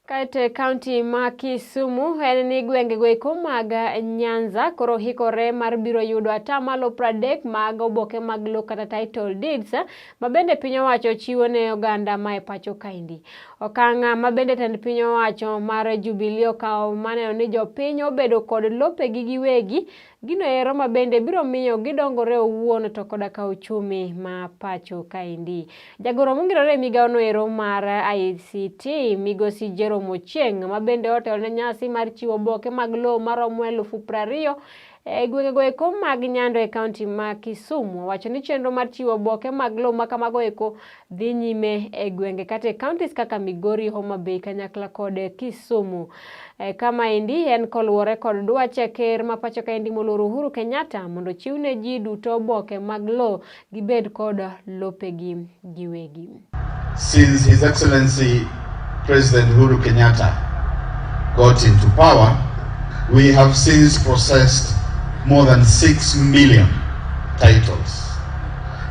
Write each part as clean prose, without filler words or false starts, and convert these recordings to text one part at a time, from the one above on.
Kaite county ma Kisumu en ni gwenge goeko mag Nyanza koro hikore mar biro yudo atamalo 30 mag oboke mag lowo kata title deeds mabende piny owacho chiwo ne oganda ma e pacho kaendi. Okang' mabende tend piny owacho mar Jubilee okawo maneno ni jopiny obedo kod lope gi giwegi gino ero mabende biro miyo gidongore owuon to koda ka uchumi ma pacho kaendi. Jagoro mongirore migao no ero mar ICT migosi Mochieng mabende otelo ne nyasi mar chiwo oboke mag lowo maromo 20,000 e gwenge goeko mag Nyando e kaunti ma Kisumu. Wacho ni chenro mar chiwo oboke mag lowo makamago eko dhi nyime e gwenge kata e counties kaka Migori, Homa Bay, Kanyakla kod Kisumu. Kama endi en koluwore kod dwache ker ma pacho kaendi moluoro Uhuru Kenyatta mondo chiwne ji duto oboke mag lowo gibed kod lopegi giwegi. Since His Excellency President Uhuru Kenyatta got into power, we have since processed more than 6 million titles.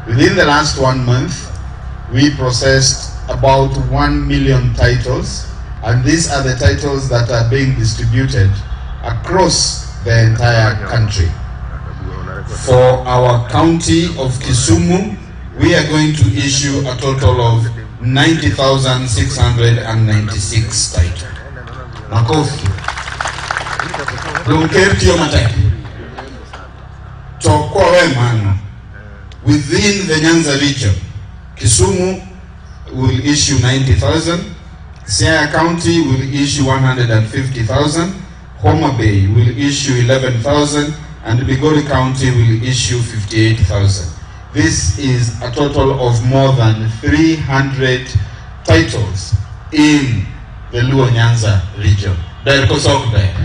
Within the last 1 month, we processed about 1 million titles, and these are the titles that are being distributed across the entire country. For our county of Kisumu, we are going to issue a total of 90,696 titles. Makofi. Lumkertio mataki. Tokowe mano. Within the Nyanza region, Kisumu will issue 90,000. Siaya County will issue 150,000. Homa Bay will issue 11,000. And Migori County will issue 58,000. This is a total of more than 300 titles in the Luo Nyanza region.